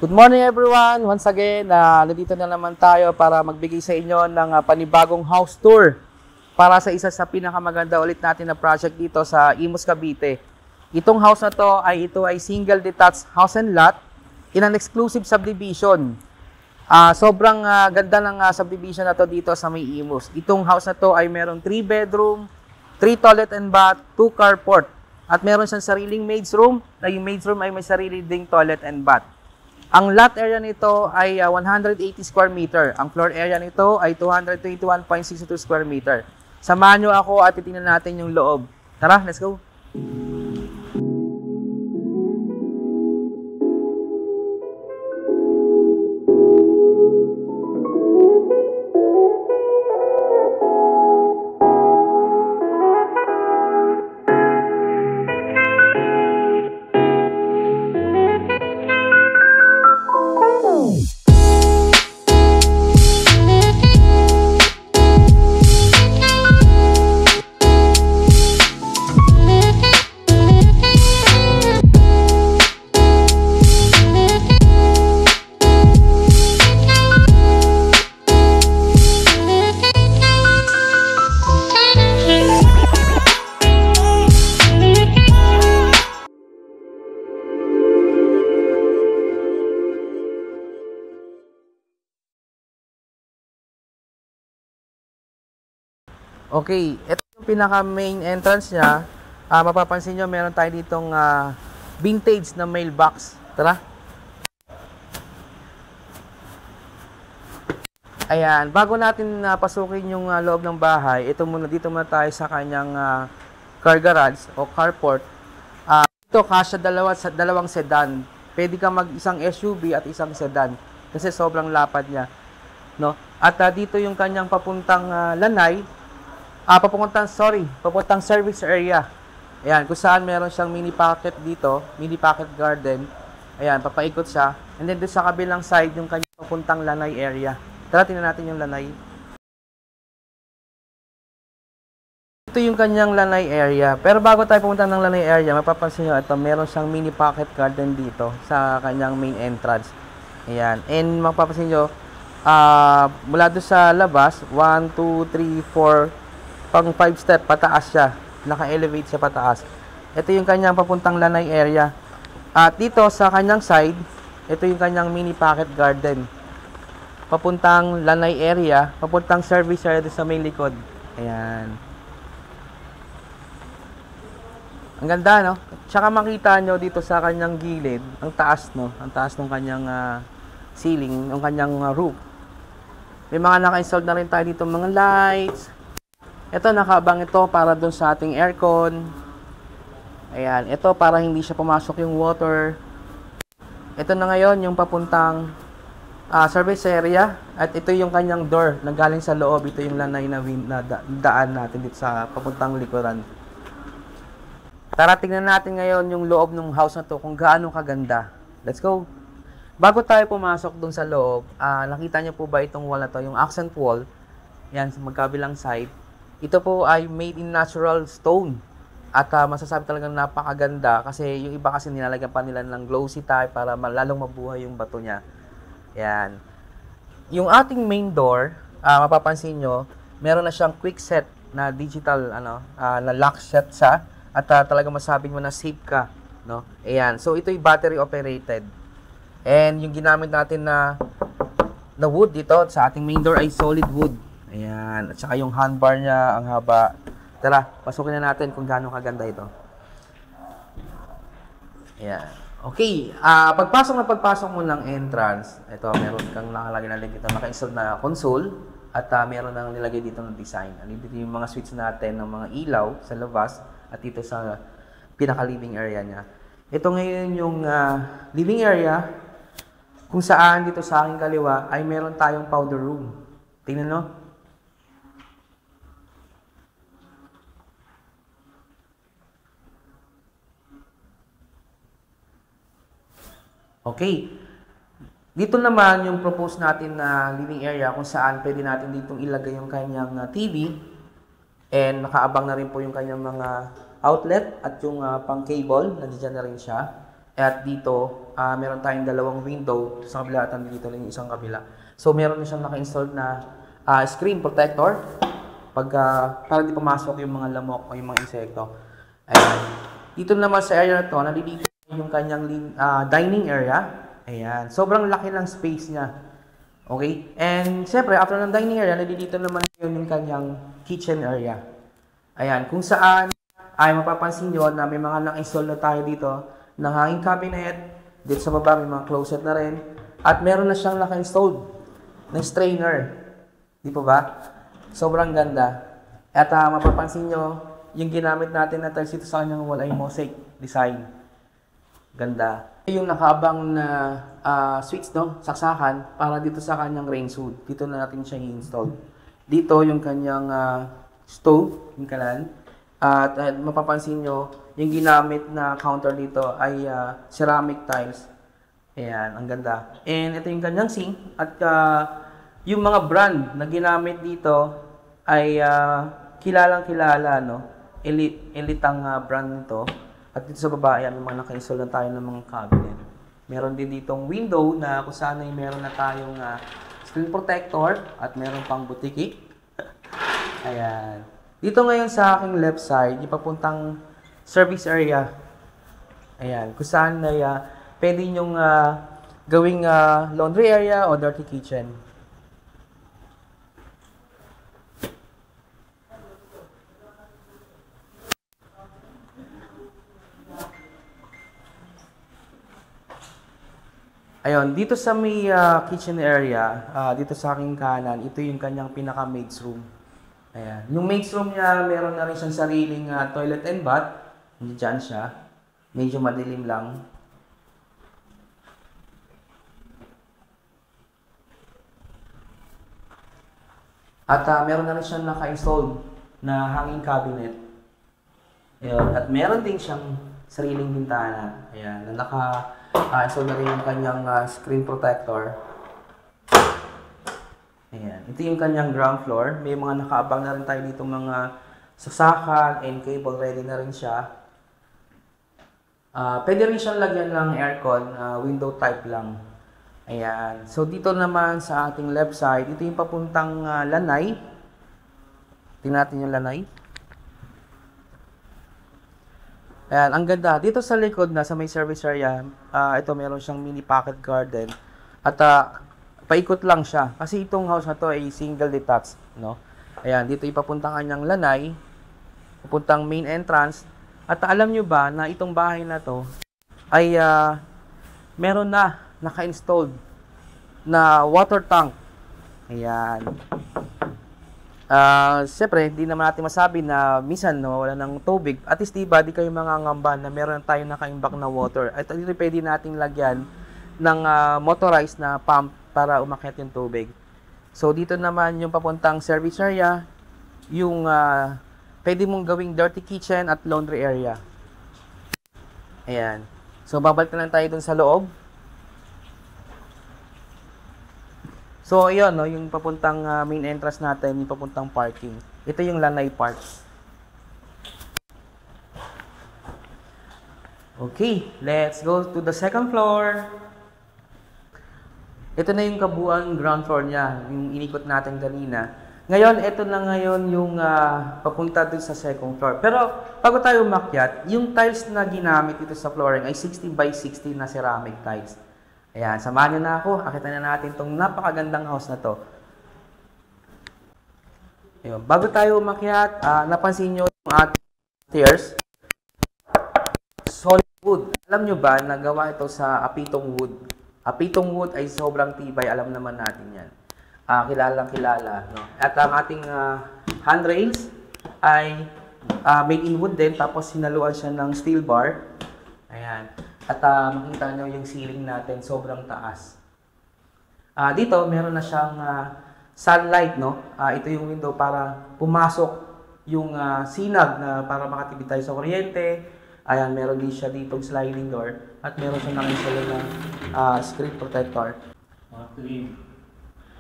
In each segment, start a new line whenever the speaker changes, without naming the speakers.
Good morning everyone! Once again, nandito na naman tayo para magbigay sa inyo ng panibagong house tour para sa isa sa pinakamaganda ulit natin na project dito sa Imus, Cavite. Itong house na to ay single detached house and lot in an exclusive subdivision. Sobrang ganda ng subdivision na to dito sa may Imus. Itong house na to ay merong 3 bedroom, 3 toilet and bath, 2 carport. At meron siyang sariling maid's room, na yung maid's room ay may sarili ding toilet and bath. Ang lot area nito ay 180 square meter. Ang floor area nito ay 221.62 square meter. Samahan nyo ako at titingnan natin yung loob. Tara, let's go! Okay, ito yung pinaka main entrance niya. Mapapansin nyo, meron tayo ditong vintage na mailbox. Tara. Ayan, bago natin pasukin yung loob ng bahay, dito muna tayo sa kanyang car garage o carport. Ito kasya dalawang sedan. Pwede ka isang SUV at isang sedan kasi sobrang lapad niya, no? At dito yung kanyang papuntang lanay. Papuntang service area. Ayan, kung saan meron siyang mini pocket dito, mini pocket garden. Ayan, papaikot siya. And then doon sa kabilang side, yung kanyang papuntang lanay area. Tara, tingnan natin yung lanay. Ito yung kanyang lanay area. Pero bago tayo pumunta ng lanay area, mapapansin nyo, ito, meron siyang mini pocket garden dito sa kanyang main entrance. Ayan, and mapapansin nyo, mula doon sa labas, 1, 2, 3, 4, pang 5 step pataas siya, naka-elevate siya pataas. Ito yung kanyang papuntang lanay area. At dito sa kanyang side, ito yung kanyang mini pocket garden. Papuntang lanay area, papuntang service area sa may likod. Ayan. Ang ganda, no? Tsaka makita nyo dito sa kanyang gilid, ang taas, no? Ang taas ng kanyang ceiling, ng kanyang roof. May mga naka-install na rin tayo dito mga lights. Ito, nakaabang ito para dun sa ating aircon. Ayan, ito para hindi siya pumasok yung water. Ito na ngayon yung papuntang service area. At ito yung kanyang door na galing sa loob. Ito yung lanay na daan natin dito sa papuntang likuran. Tara, tingnan natin ngayon yung loob ng house na to kung gaano kaganda. Let's go! Bago tayo pumasok dun sa loob, nakita niyo po ba itong wall na to? Yung accent wall. Yan, sa magkabilang side. Ito po ay made in natural stone. At masasabi talagang napakaganda kasi yung iba kasi nilalagyan pa nila ng glossy type para lalong mabuhay yung bato niya. Yan. Yung ating main door, mapapansin nyo, meron na siyang quick set na digital na lock set siya at talagang masabi mo na safe ka, no? Ayan. So ito ay battery operated. And yung ginamit natin na wood dito sa ating main door ay solid wood. Ayan. At saka yung handbar niya, ang haba. Tara, pasukin na natin kung gaano kaganda ito. Ayan. Okay. Pagpasok mo ng entrance, ito, meron kang nakalagay na dito, naka-install na console. At meron nang nilagay dito ng design. Dito yung mga switch natin ng mga ilaw sa labas at dito sa pinaka-living area niya. Ito ngayon yung living area kung saan dito sa aking kaliwa ay meron tayong powder room. Tingnan nyo. Okay. Dito naman yung propose natin na living area kung saan pwede natin ditong ilagay yung kanyang TV and nakaabang na rin po yung kanyang mga outlet at yung pang cable, nandiyan na rin siya. At dito, meron tayong dalawang window sa kabila at dito lang yung isang kabila. So, meron na siyang naka-install na screen protector para di pumasok yung mga lamok o yung mga insekto. Ayan. Dito naman sa area na to, nandito yung kanyang dining area. Ayan. Sobrang laki ng space niya. Okay? And siyempre, after ng dining area, nandito naman yung kanyang kitchen area. Ayan. Kung saan ay mapapansin nyo na may mga naka-install na tayo dito ng hanging cabinet. Dito sa baba may mga closet na rin. At meron na siyang naka-installed na strainer. Di po ba? Sobrang ganda. At mapapansin nyo, yung ginamit natin na tiles dito sa kanyang wall ay mosaic design. Ganda. Yung nakaabang na switch, no? Saksakan para dito sa kanyang range hood. Dito na natin siya i-install. Dito yung kanyang stove, yung kalan. At mapapansin nyo, yung ginamit na counter dito ay ceramic tiles. Ayan, ang ganda. And ito yung kanyang sink. At yung mga brand na ginamit dito ay kilalang-kilala, no? Elite ang brand nito. At dito sa baba, ayan, may mga naka-install na tayo ng mga cabinet. Meron din ditong window na kung saan ay meron na tayong screen protector at meron pang butiki. Ayan. Dito ngayon sa aking left side, yung papuntang service area. Ayan, kung saan ay pwede nyong gawing laundry area o dirty kitchen. Ayun, dito sa may kitchen area, dito sa aking kanan, ito yung kanyang pinaka-maid's room. Ayan. Yung maid's room niya, meron na rin siyang sariling toilet and bath. Hindi dyan siya. Medyo madilim lang. At meron na rin siyang naka-installed na hanging cabinet. Ayun. At meron din siyang sariling bintana. Ayan. Na naka-install na rin yung kanyang screen protector. Ayan. Ito yung kanyang ground floor. May mga nakaabang na rin tayo dito mga sasakan and cable. Ready na rin siya. Pwede rin siyang lagyan ng aircon. Window type lang. Ayan. So, dito naman sa ating left side, ito yung papuntang lanay. Tingnan natin yung lanay. Ayan. Ang ganda. Dito sa likod na, sa may service area, ito meron siyang mini pocket garden. At paikot lang siya. Kasi itong house na to ay single detached, no? Ayan, dito ipapuntang kanyang lanay, papuntang main entrance. At alam nyo ba na itong bahay na to ay meron na naka-installed na water tank. Ayan. Siyempre, hindi naman natin masabi na minsan no, wala ng tubig. At least diba, di kayo mangangamba na meron tayong naka-imbak na water. At dito pwede nating lagyan ng motorized na pump para umakyat yung tubig. So, dito naman yung papuntang service area, yung pwede mong gawing dirty kitchen at laundry area. Ayan. So, babalik na lang tayo dun sa loob. So, ayun, no, yung papuntang main entrance natin, yung papuntang parking. Ito yung lanay part. Okay, let's go to the second floor. Ito na yung kabuuan ground floor niya, yung inikot natin kanina. Ngayon, ito na ngayon yung papunta dun sa second floor. Pero, bago tayo umakyat, yung tiles na ginamit dito sa flooring ay 60 by 60 na ceramic tiles. Ayan, samahan nyo na ako. Akita na natin itong napakagandang house na to. Ayun, bago tayo umakyat, napansin nyo yung ating stairs. Solid wood. Alam nyo ba, nagawa ito sa apitong wood. Apitong wood ay sobrang tibay, alam naman natin yan. Kilalang kilala. No? At ang ating handrails ay made in wood din, tapos sinaluan siya ng steel bar. Ayan. At makita nyo yung ceiling natin, sobrang taas. Dito, meron na siyang sunlight. No? Ito yung window para pumasok yung sinag na para makatipid tayo sa kuryente. Ayan, meron din siya ditong sliding door at meron siya nang-install ng screen protector.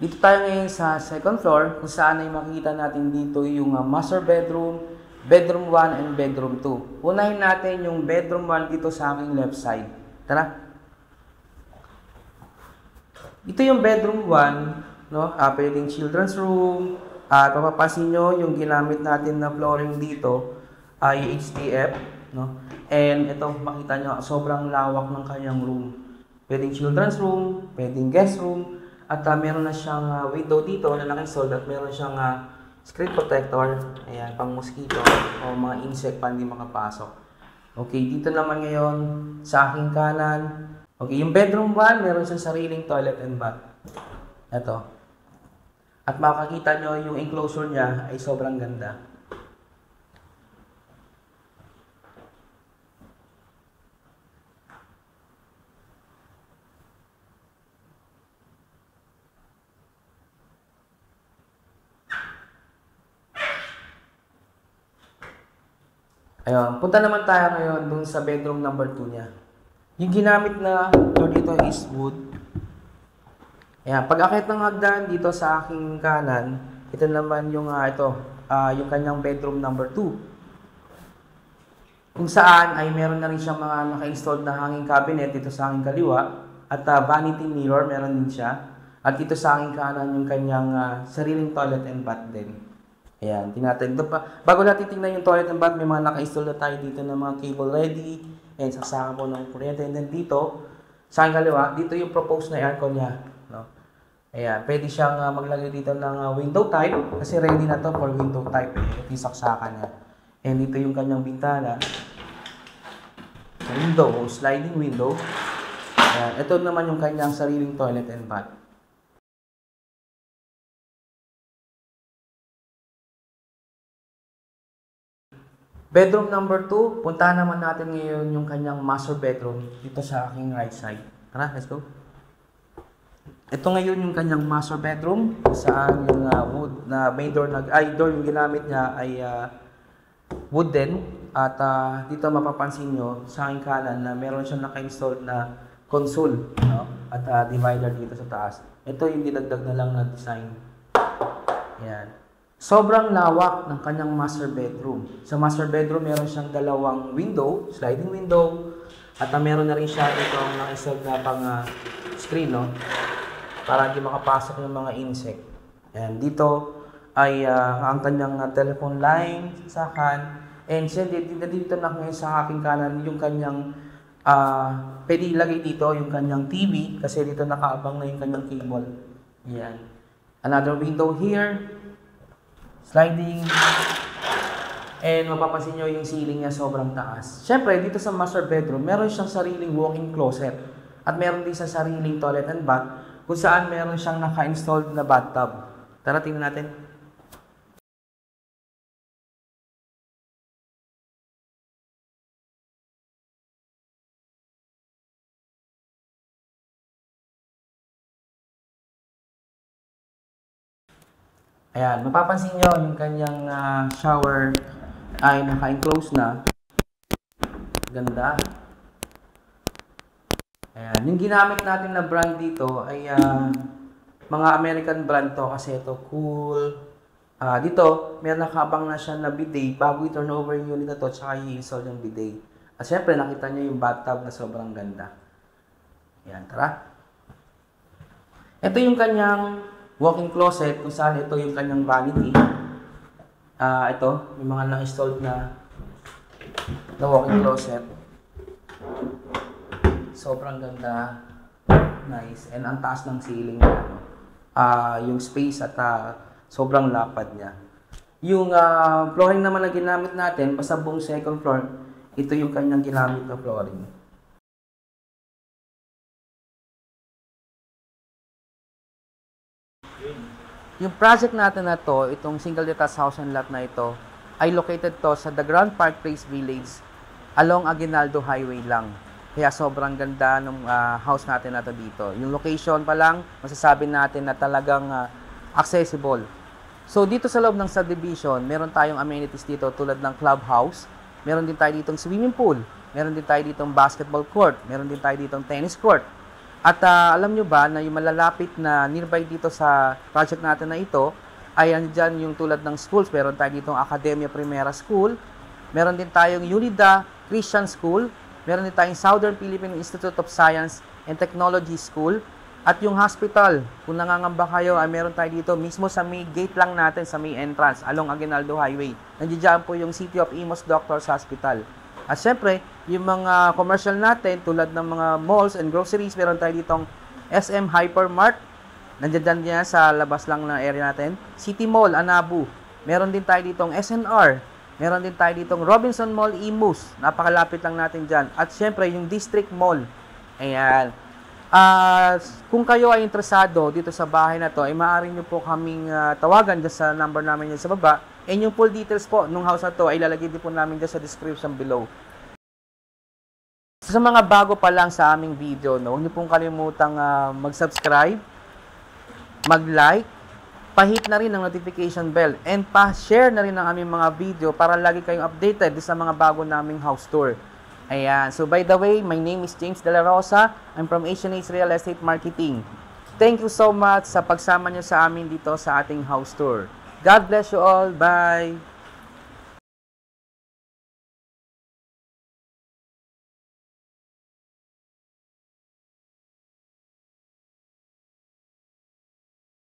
Dito tayo ngayon sa second floor kung saan ay makikita natin dito yung master bedroom, bedroom 1 and bedroom 2. Unahin natin yung bedroom 1 dito sa aking left side. Tara. Ito yung bedroom 1, no? Pwedeng children's room. At mapapansin nyo, yung ginamit natin na flooring dito ay HDF, no? And ito, makita nyo, sobrang lawak ng kanyang room. Pwedeng children's room, pwedeng guest room, at meron na siyang window dito na naka-install at meron siyang screen protector, ayan, pang mosquito o mga insect pa hindi makapasok. Okay, dito naman ngayon sa aking kanan. Okay, yung bedroom 1, meron siyang sariling toilet and bath. Ito. At makakita nyo yung enclosure niya ay sobrang ganda. Ayun, punta naman tayo ngayon dun sa bedroom number 2 niya. Yung ginamit na door dito is wood. Ayan, pag-akit ng hagdan dito sa aking kanan, ito naman yung yung kanyang bedroom number 2. Kung saan ay meron na rin siyang mga naka-installed na hanging cabinet dito sa aking kaliwa at vanity mirror meron din siya. At dito sa aking kanan yung kanyang sariling toilet and bath din. Ayan, tinatagdo pa. Bago natin tingnan yung toilet and bath, may mga naka-install na tayo dito ng mga cable ready. And sasama po ng kuryente. And then dito, sa aking kaliwa, dito yung proposed na aircon niya. No? Ayan, pwede siyang maglagay dito ng window type. Kasi ready na to for window type. Ito yung saksakan niya. And dito yung kanyang bintana. Window, sliding window. Ayan, ito naman yung kanyang sariling toilet and bath. Bedroom number 2, puntahan naman natin ngayon yung kanyang master bedroom dito sa aking right side. Tara, let's go. Ito ngayon yung kanyang master bedroom, saan yung wood na main door, door yung ginamit niya ay wooden. At dito mapapansin nyo sa aking kanan na meron siyang naka-installed na console, no? At divider dito sa taas. Ito yung dinagdag na lang na design. Ayan. Sobrang lawak ng kanyang master bedroom. Sa master bedroom, meron siyang dalawang window, sliding window, at meron na rin siya itong naka-installed na pang screen, no? Para hindi makapasok yung mga insect. And dito ay ang kanyang telephone line, sakan, and dito na ngayon sa aking kanan yung kanyang pwede ilagay dito yung kanyang TV kasi dito nakaabang na yung kanyang cable. Yan. Another window here. Sliding. And mapapansin nyo yung ceiling niya sobrang taas. Siyempre, dito sa master bedroom, meron siyang sariling walk-in closet. At meron din sa sariling toilet and bath, kung saan meron siyang naka-installed na bathtub. Tara, tingnan natin. Ayan, mapapansin nyo yung kanyang shower ay naka-enclose na. Ganda. Ayan, yung ginamit natin na brand dito ay mga American brand to kasi ito cool. Dito, may nakabang na siya na bidet bago i-turn over yung unit na to tsaka i-install yung bidet. At syempre, nakita nyo yung bathtub na sobrang ganda. Ayan, tara. Ito yung kanyang walk-in closet kung saan ito yung kanyang vanity. Ito, may mga na-installed na walk-in closet. Sobrang ganda. Nice. And ang taas ng ceiling niya. Yung space at sobrang lapad niya. Yung flooring naman na ginamit natin, basta buong second floor, ito yung kanyang ginamit na flooring. Yung project natin na to, itong single detached house and lot na ito, ay located to sa The Grand Park Place Village along Aguinaldo Highway lang. Kaya sobrang ganda ng house natin na to dito. Yung location pa lang, masasabi natin na talagang accessible. So dito sa loob ng subdivision, meron tayong amenities dito tulad ng clubhouse, meron din tayo ditong swimming pool, meron din tayo ditong basketball court, meron din tayo ditong tennis court. At alam nyo ba na yung malalapit na nearby dito sa project natin na ito, ay andyan yung tulad ng schools. Meron tayo ditong Academia Primera School, meron din tayong Unida Christian School, Meron din tayong Southern Philippine Institute of Science and Technology School. At yung hospital, kung nangangamba kayo, ay meron tayo dito mismo sa may gate lang natin, sa may entrance, along Aguinaldo Highway. Nandiyan po yung City of Imus Doctors Hospital. At syempre, yung mga commercial natin, tulad ng mga malls and groceries, meron tayo ditong SM Hypermart. Nandiyan yan sa labas lang ng area natin. City Mall, Anabu. Meron din tayo ditong SNR. Meron din tayo ditong Robinson Mall, Imus. Napakalapit lang natin dyan. At syempre, yung District Mall. Ayan. Kung kayo ay interesado dito sa bahay na to, ay maaari nyo po kaming tawagan dyan sa number namin dyan sa baba. And yung full details po nung house na to ay lalagay din po namin dyan sa description below. Sa mga bago pa lang sa aming video, huwag nyo pong kalimutang mag-subscribe, mag-like, pa-hit na rin ang notification bell, and pa-share na rin ang aming mga video para lagi kayong updated sa mga bago naming house tour. Ayan. So, by the way, my name is James De La Rosa. I'm from Asian Age Real Estate Marketing. Thank you so much sa pagsama nyo sa amin dito sa ating house tour. God bless you all. Bye!